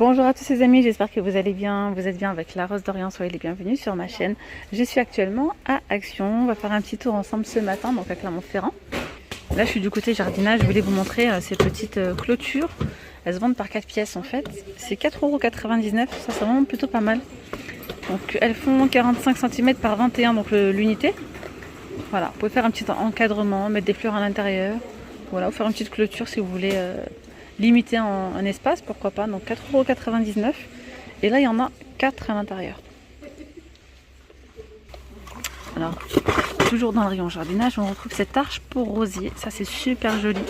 Bonjour à tous les amis, j'espère que vous allez bien, vous êtes bien avec la Rose d'Orient, soyez les bienvenus sur ma chaîne. Je suis actuellement à Action, on va faire un petit tour ensemble ce matin, donc à Clermont-Ferrand. Là je suis du côté jardinage, je voulais vous montrer ces petites clôtures. Elles se vendent par 4 pièces en fait, c'est 4,99 €, ça c'est vraiment plutôt pas mal. Donc elles font 45 cm par 21, donc l'unité. Voilà, vous pouvez faire un petit encadrement, mettre des fleurs à l'intérieur, voilà, ou faire une petite clôture si vous voulez limiter un espace, pourquoi pas. Donc 4,99 €. Et là il y en a 4 à l'intérieur. Alors, toujours dans le rayon jardinage, on retrouve cette arche pour rosier. Ça c'est super joli.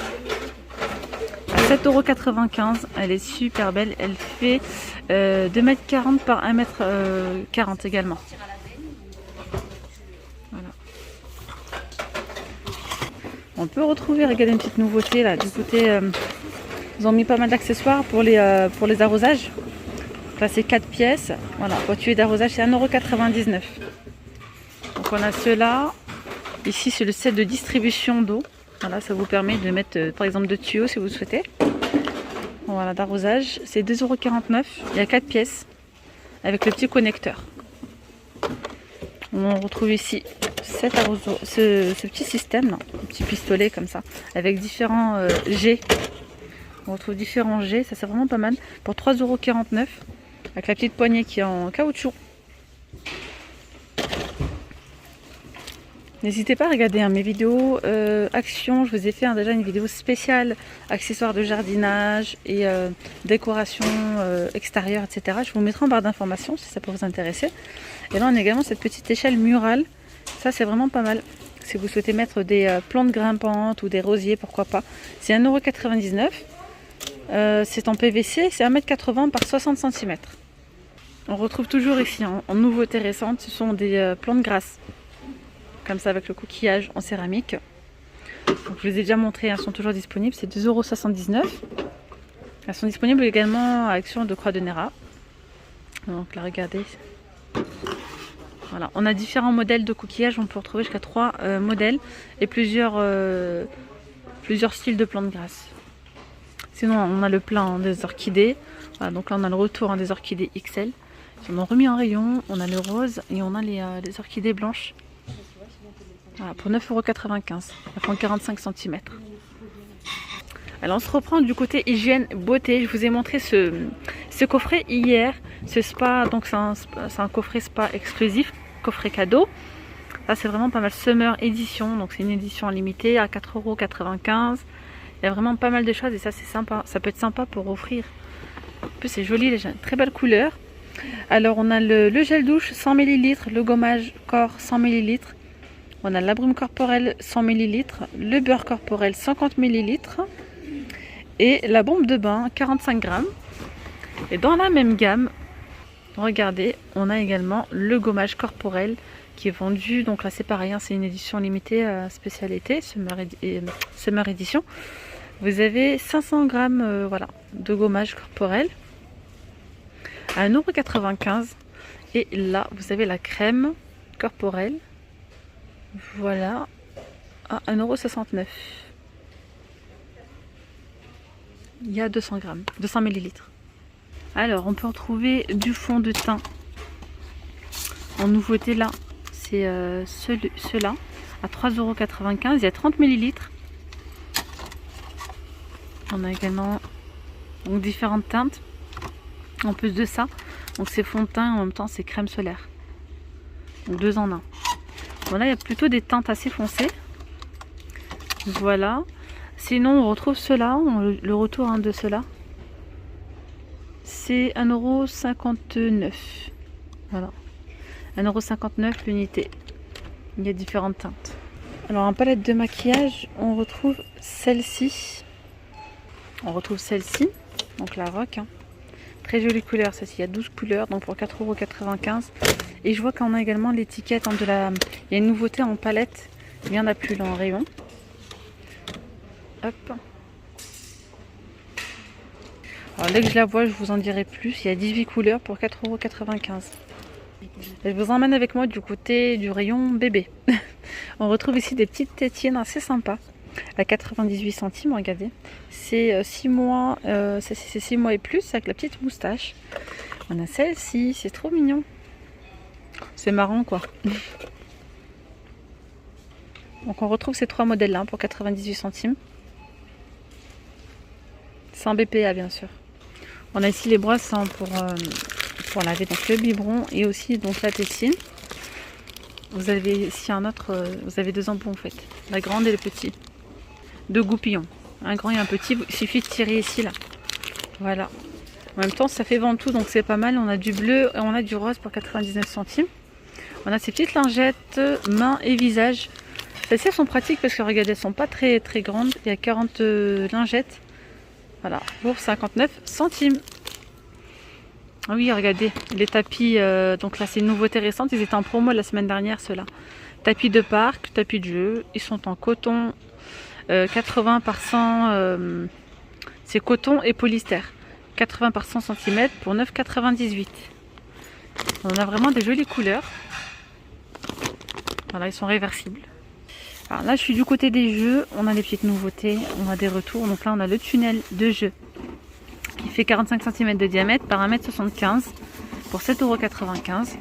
À 7,95 €, elle est super belle. Elle fait 2,40 m par 1,40 m également. Voilà. On peut retrouver, regardez une petite nouveauté là, du côté... ils ont mis pas mal d'accessoires pour les arrosages. Là c'est 4 pièces. Voilà, boîtier d'arrosage c'est 1,99 €. Donc on a ceux-là. Ici c'est le set de distribution d'eau. Voilà, ça vous permet de mettre par exemple 2 tuyaux si vous souhaitez. Voilà, d'arrosage. C'est 2,49 €. Il y a 4 pièces avec le petit connecteur. On retrouve ici ce petit système, là, un petit pistolet comme ça, avec différents jets. On retrouve différents jets, ça c'est vraiment pas mal. Pour 3,49 €, avec la petite poignée qui est en caoutchouc. N'hésitez pas à regarder mes vidéos Action. Je vous ai fait déjà une vidéo spéciale accessoires de jardinage et décoration extérieure, etc. Je vous mettrai en barre d'informations si ça peut vous intéresser. Et là on a également cette petite échelle murale. Ça c'est vraiment pas mal. Si vous souhaitez mettre des plantes grimpantes ou des rosiers, pourquoi pas. C'est 1,99 €. C'est en PVC, c'est 1,80 m par 60 cm. On retrouve toujours ici en nouveauté récente, ce sont des plantes grasses. Comme ça avec le coquillage en céramique. Donc, je vous ai déjà montré, elles sont toujours disponibles, c'est 2,79 €. Elles sont disponibles également à Action de Croix de Néra. Donc là regardez. Voilà, on a différents modèles de coquillage, on peut retrouver jusqu'à 3 modèles et plusieurs styles de plantes grasses. Sinon on a le plein des orchidées. Voilà, donc là on a le retour des orchidées XL. Ils en ont remis en rayon, on a le rose et on a les orchidées blanches. Voilà, pour 9,95 €. Elles font 45 cm. Alors on se reprend du côté hygiène beauté. Je vous ai montré ce coffret hier. Ce spa, donc c'est un coffret spa exclusif, coffret cadeau. Là c'est vraiment pas mal. Summer édition, donc c'est une édition limitée à 4,95 €. Il y a vraiment pas mal de choses et ça c'est sympa. Ça peut être sympa pour offrir. En plus c'est joli, très belle couleur. Alors on a le gel douche 100 ml, le gommage corps 100 ml. On a la brume corporelle 100 ml, le beurre corporel 50 ml et la bombe de bain 45 g. Et dans la même gamme, regardez, on a également le gommage corporel qui est vendu. Donc là c'est pareil, c'est une édition limitée spécialité, Summer Edition. Vous avez 500 g voilà, de gommage corporel à 1,95 €. Et là vous avez la crème corporelle. Voilà, à 1,69 €. Il y a 200 g, 200 ml. Alors, on peut retrouver du fond de teint en nouveauté là. C'est ceux-là à 3,95 €. Il y a 30 ml. On a également donc, différentes teintes. En plus de ça, donc c'est fond de teint en même temps c'est crème solaire. Donc 2 en 1. Voilà, il y a plutôt des teintes assez foncées. Voilà. Sinon, on retrouve ceux-là, le retour de ceux-là. C'est 1,59 €. Voilà. 1,59 € l'unité. Il y a différentes teintes. Alors, en palette de maquillage, on retrouve celle-ci. Donc la rock. Très jolie couleur, celle-ci. Il y a 12 couleurs, donc pour 4,95 €. Et je vois qu'on a également l'étiquette il y a une nouveauté en palette. Il y en a plus là en rayon. Hop. Alors dès que je la vois, je vous en dirai plus. Il y a 18 couleurs pour 4,95 €. Je vous emmène avec moi du côté du rayon bébé. On retrouve ici des petites tétines assez sympas. à 98 centimes, regardez. C'est 6 mois, c'est 6 mois et plus avec la petite moustache. On a celle-ci, c'est trop mignon. C'est marrant quoi. Donc on retrouve ces 3 modèles là pour 98 centimes. Sans BPA bien sûr. On a ici les brosses hein, pour laver donc le biberon et aussi donc la tétine. Vous avez ici un autre, vous avez 2 embouts en fait, la grande et le petit. 2 goupillons, un grand et un petit, il suffit de tirer ici là. Voilà. En même temps ça fait ventoux donc c'est pas mal. On a du bleu et on a du rose pour 99 centimes. On a ces petites lingettes main et visage. Celles-ci sont pratiques parce que regardez, elles sont pas très grandes. Il y a 40 lingettes. Voilà, pour 59 centimes. Ah oui, regardez, les tapis, donc là c'est une nouveauté récente, ils étaient en promo la semaine dernière ceux-là. Tapis de parc, tapis de jeu, ils sont en coton 80 par 100, c'est coton et polyester. 80 par 100 cm pour 9,98. On a vraiment des jolies couleurs. Voilà, ils sont réversibles. Alors là je suis du côté des jeux, on a des petites nouveautés, on a des retours. Donc là on a le tunnel de jeu qui fait 45 cm de diamètre par 1,75 m pour 7,95 €.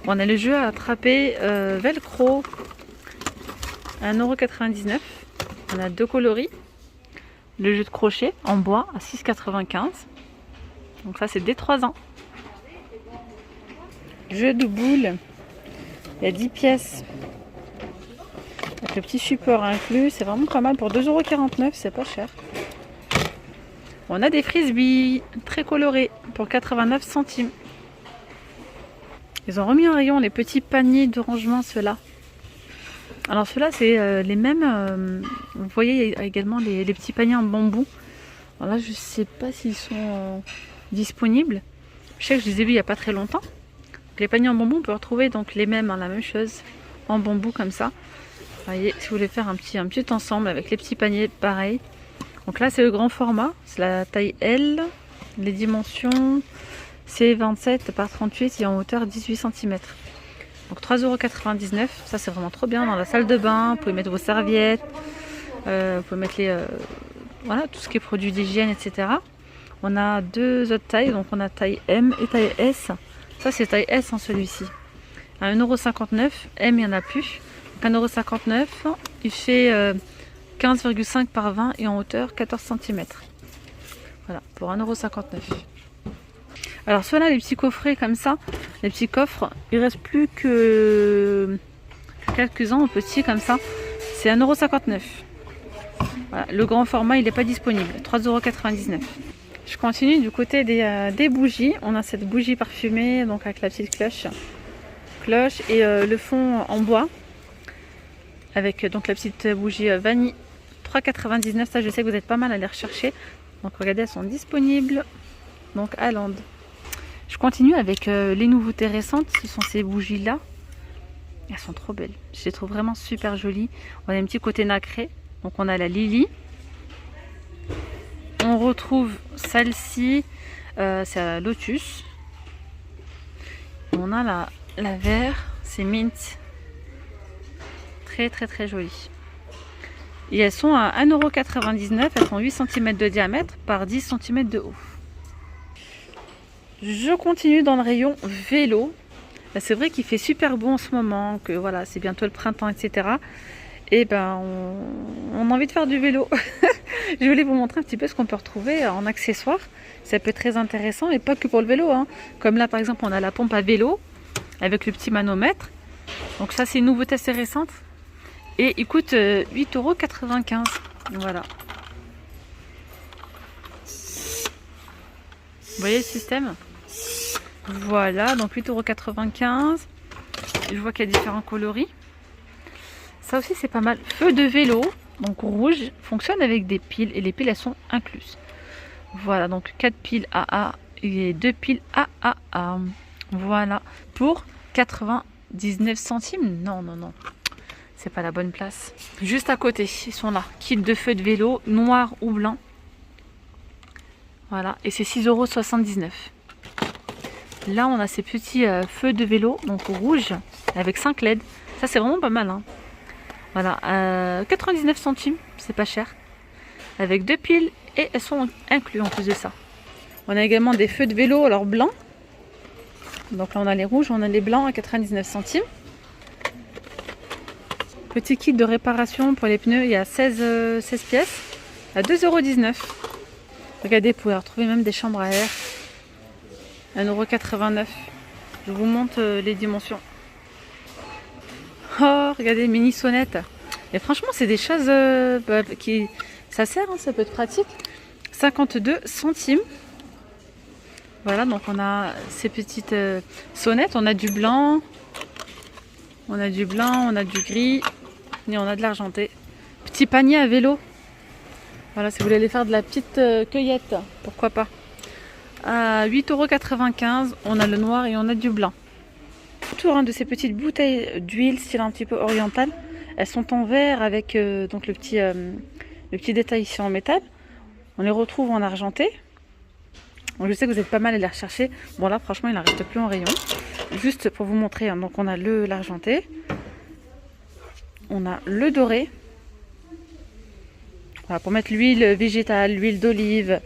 On a le jeu à attraper velcro 1,99 €. On a 2 coloris. Le jeu de crochet en bois à 6,95 €. Donc ça c'est dès 3 ans. Jeu de boules, il y a 10 pièces. Avec le petit support inclus, c'est vraiment pas mal pour 2,49 €, c'est pas cher. On a des frisbees très colorés pour 89 centimes. Ils ont remis en rayon les petits paniers de rangement, ceux-là. Alors ceux-là, c'est les mêmes. Vous voyez, il y a également les petits paniers en bambou. Alors là, je sais pas s'ils sont disponibles. Je sais que je les ai vus il n'y a pas très longtemps. Donc, les paniers en bambou, on peut retrouver donc les mêmes, hein, la même chose, en bambou comme ça. Vous voyez, si vous voulez faire un petit ensemble avec les petits paniers, pareil. Donc là, c'est le grand format, c'est la taille L. Les dimensions, c'est 27 par 38 et en hauteur 18 cm. Donc 3,99 €. Ça, c'est vraiment trop bien dans la salle de bain. Vous pouvez mettre vos serviettes, vous pouvez mettre voilà, tout ce qui est produits d'hygiène, etc. On a 2 autres tailles, donc on a taille M et taille S. Ça, c'est taille S en celui-ci. À 1,59 €. M, il n'y en a plus. 1,59 €. Il fait 15,5 par 20 et en hauteur 14 cm. Voilà, pour 1,59 €. Alors ceux-là, les petits coffrets comme ça, les petits coffres, il reste plus que quelques-uns en petits comme ça. C'est 1,59 €. Voilà, le grand format, il n'est pas disponible. 3,99 €. Je continue du côté des bougies. On a cette bougie parfumée, donc avec la petite cloche et le fond en bois. Avec donc la petite bougie vanille. 3,99 €. Ça, je sais que vous êtes pas mal à les rechercher. Donc regardez, elles sont disponibles. Donc à Land. Je continue avec les nouveautés récentes. Ce sont ces bougies là. Elles sont trop belles. Je les trouve vraiment super jolies. On a un petit côté nacré. Donc on a la Lily. On retrouve celle-ci. C'est la Lotus. On a la vert. C'est Mint. Très jolie. Et elles sont à 1,99 €. Elles font 8 cm de diamètre par 10 cm de haut. Je continue dans le rayon vélo. C'est vrai qu'il fait super beau en ce moment, que voilà, c'est bientôt le printemps, etc. Et ben on a envie de faire du vélo. Je voulais vous montrer un petit peu ce qu'on peut retrouver en accessoires. Ça peut être très intéressant et pas que pour le vélo, hein. Comme là par exemple on a la pompe à vélo avec le petit manomètre. Donc ça c'est une nouveauté assez récente. Et il coûte 8,95 €. Voilà. Vous voyez le système? Voilà, donc 8,95 €. Je vois qu'il y a différents coloris. Ça aussi c'est pas mal. Feu de vélo, donc rouge, fonctionne avec des piles et les piles elles sont incluses. Voilà, donc 4 piles AA et 2 piles AAA. Voilà, pour 99 centimes. Non. C'est pas la bonne place. Juste à côté, ils sont là. Kit de feu de vélo, noir ou blanc. Voilà, et c'est 6,79 €. Là, on a ces petits feux de vélo, donc rouge, avec 5 LED. Ça, c'est vraiment pas mal, hein. Voilà, 99 centimes, c'est pas cher. Avec 2 piles et elles sont incluses en plus de ça. On a également des feux de vélo, alors blancs. Donc là on a les rouges, on a les blancs à 99 centimes. Petit kit de réparation pour les pneus, il y a 16 pièces à 2,19 €. Regardez, vous pouvez retrouver même des chambres à air. 1,89 €. Je vous montre les dimensions. Oh, regardez, mini sonnette. Et franchement, c'est des choses qui... Ça sert, hein, ça peut être pratique. 52 centimes. Voilà, donc on a ces petites sonnettes. On a du blanc. On a du blanc, on a du gris. Et on a de l'argenté. Petit panier à vélo. Voilà, si vous voulez aller faire de la petite cueillette, pourquoi pas. À 8,95 €, on a le noir et on a du blanc. Autour de ces petites bouteilles d'huile, style un petit peu oriental. Elles sont en verre avec donc le petit détail ici en métal. On les retrouve en argenté. Donc je sais que vous êtes pas mal à les rechercher. Bon là, franchement, il n'en reste plus en rayon. Juste pour vous montrer, hein, donc on a l'argenté. On a le doré. Voilà, pour mettre l'huile végétale, l'huile d'olive,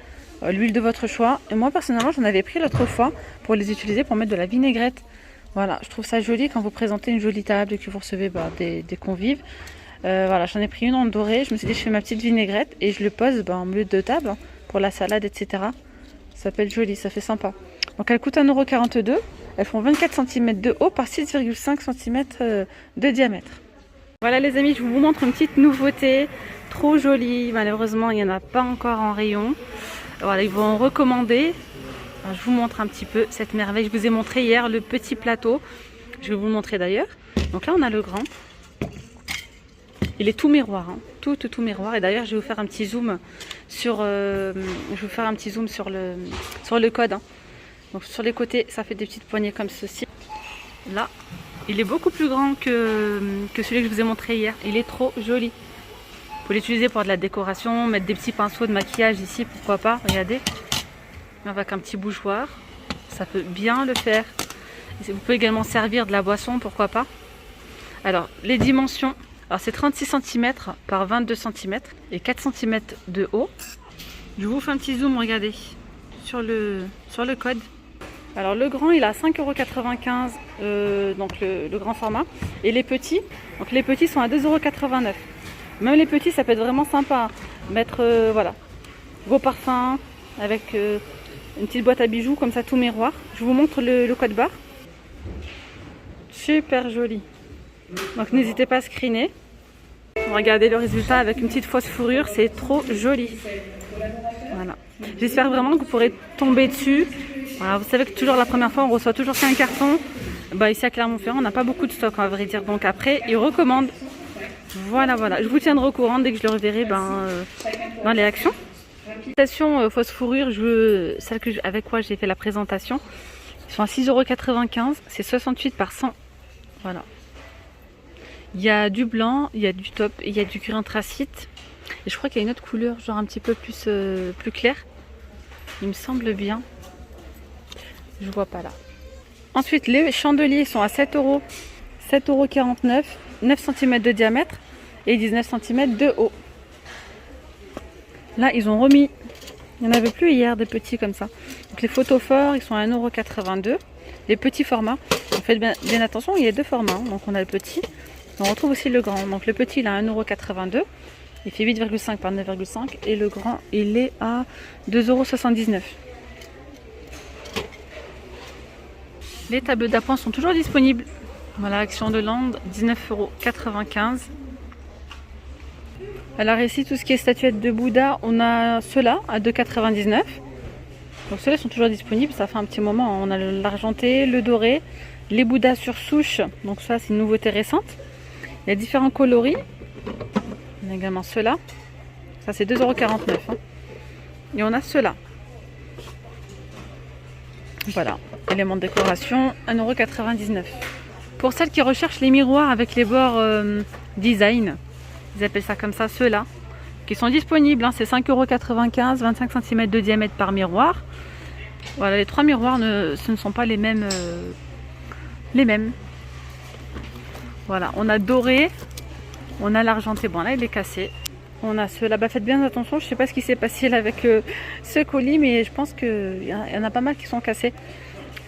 l'huile de votre choix. Et moi personnellement j'en avais pris l'autre fois pour les utiliser pour mettre de la vinaigrette. Voilà, je trouve ça joli quand vous présentez une jolie table et que vous recevez des convives. Voilà, j'en ai pris une en doré. Je me suis dit je fais ma petite vinaigrette et je le pose en milieu de table hein, pour la salade, etc. Ça peut être joli, ça fait sympa. Donc elles coûtent 1,42 €. Elles font 24 cm de haut par 6,5 cm de diamètre. Voilà les amis, je vous montre une petite nouveauté. Trop jolie, malheureusement il n'y en a pas encore en rayon. Voilà, ils vont en recommander. Alors, je vous montre un petit peu cette merveille. Je vous ai montré hier le petit plateau. Je vais vous le montrer d'ailleurs. Donc là on a le grand. Il est tout miroir, hein. tout miroir. Et d'ailleurs je vais vous faire un petit zoom sur, sur le code. Hein. Donc sur les côtés ça fait des petites poignées comme ceci. Là il est beaucoup plus grand que celui que je vous ai montré hier. Il est trop joli. Vous pouvez l'utiliser pour de la décoration, mettre des petits pinceaux de maquillage ici, pourquoi pas, regardez. Avec un petit bougeoir, ça peut bien le faire. Vous pouvez également servir de la boisson, pourquoi pas. Alors, les dimensions, alors c'est 36 cm par 22 cm et 4 cm de haut. Je vous fais un petit zoom, regardez, sur le code. Alors le grand il a 5,95 €, donc le grand format. Et les petits, donc les petits sont à 2,89 €. Même les petits, ça peut être vraiment sympa. Mettre voilà, vos parfums avec une petite boîte à bijoux, comme ça tout miroir. Je vous montre le code barre. Super joli. Donc n'hésitez pas à screener. Regardez le résultat avec une petite fausse fourrure, c'est trop joli. Voilà. J'espère vraiment que vous pourrez tomber dessus. Voilà, vous savez que toujours la première fois, on reçoit toujours qu'un carton. Ici à Clermont-Ferrand, on n'a pas beaucoup de stock, à vrai dire. Donc après, ils recommandent. Voilà. Je vous tiendrai au courant dès que je le reverrai dans les actions. Présentation fausse fourrure, celle avec quoi j'ai fait la présentation. Ils sont à 6,95 €. C'est 68 par 100. Voilà. Il y a du blanc, il y a du top, il y a du gris anthracite. Et je crois qu'il y a une autre couleur, genre un petit peu plus claire. Il me semble bien. Je vois pas là. Ensuite, les chandeliers sont à 7 €. 7,49 €. 9 cm de diamètre et 19 cm de haut. Là, ils ont remis. Il n'y en avait plus hier des petits comme ça. Donc les photophores, ils sont à 1,82 €. Les petits formats. Faites bien attention, il y a deux formats. Hein. Donc on a le petit. On retrouve aussi le grand. Donc le petit, il est à 1,82 €. Il fait 8,5 par 9,5. Et le grand, il est à 2,79 €. Les tables d'appoint sont toujours disponibles. Voilà, Action de Lande, 19,95 €. Alors ici, tout ce qui est statuettes de Bouddha, on a ceux-là à 2,99 €. Donc ceux-là sont toujours disponibles, ça fait un petit moment. On a l'argenté, le doré, les Bouddhas sur souche. Donc ça, c'est une nouveauté récente. Il y a différents coloris. On a également ceux-là. Ça, c'est 2,49 €. Hein. Et on a ceux-là. Voilà, éléments de décoration, 1,99 €. Pour celles qui recherchent les miroirs avec les bords design, ils appellent ça comme ça, ceux-là, qui sont disponibles, hein, c'est 5,95 €, 25 cm de diamètre par miroir. Voilà, les trois miroirs, ce ne sont pas les mêmes. Voilà, on a doré, On a l'argenté, bon là il est cassé. On a ceux là-bas, faites bien attention, je sais pas ce qui s'est passé là avec ce colis, mais je pense qu'il y en a pas mal qui sont cassés.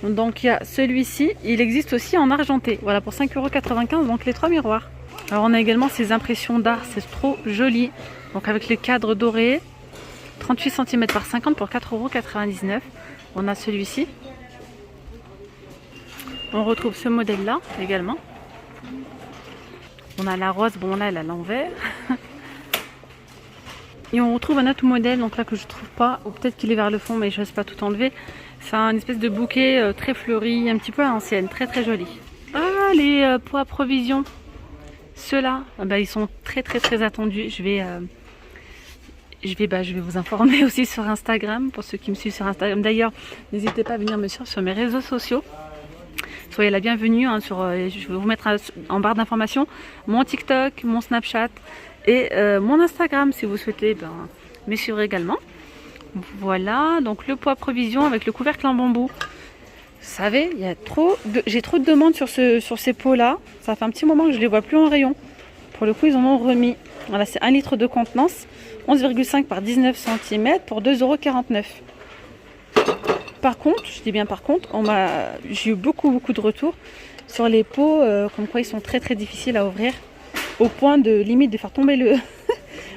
Donc il y a celui-ci, il existe aussi en argenté, voilà pour 5,95 €, donc les 3 miroirs. Alors on a également ces impressions d'art, c'est trop joli, donc avec les cadres dorés, 38 cm par 50 pour 4,99 €. On a celui-ci. On retrouve ce modèle là également. On a la rose, bon là elle a l'envers. Et on retrouve un autre modèle, donc là que je trouve pas, ou peut-être qu'il est vers le fond, mais je n'ose pas tout enlever. C'est un espèce de bouquet très fleuri, un petit peu à l'ancienne, très très joli. Ah, les pots à provision, ceux-là, bah, ils sont très très très attendus. Je vais vous informer aussi sur Instagram, pour ceux qui me suivent sur Instagram. D'ailleurs, n'hésitez pas à venir me suivre sur mes réseaux sociaux. Soyez la bienvenue, hein, je vais vous mettre en barre d'informations mon TikTok, mon Snapchat et mon Instagram si vous souhaitez me suivre également. Voilà, donc le pot à provision avec le couvercle en bambou. Vous savez, j'ai trop de demandes sur ces pots là. Ça fait un petit moment que je les vois plus en rayon. Pour le coup, ils en ont remis. Voilà, c'est 1 litre de contenance, 11,5 par 19 cm pour 2,49 €. Par contre, je dis bien par contre, j'ai eu beaucoup de retours sur les pots, comme quoi ils sont très difficiles à ouvrir, au point de limite de faire tomber le...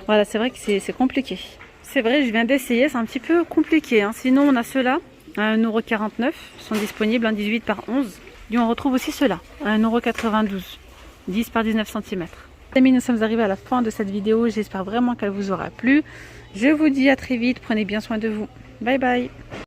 Voilà, c'est vrai que c'est compliqué. C'est vrai, je viens d'essayer, c'est un petit peu compliqué, hein. Sinon, on a ceux-là, à 1,49 €, sont disponibles, en 18 par 11. Et on retrouve aussi ceux-là, à 1,92 €, 10 par 19 cm. Amis, nous sommes arrivés à la fin de cette vidéo, j'espère vraiment qu'elle vous aura plu. Je vous dis à très vite, prenez bien soin de vous. Bye bye.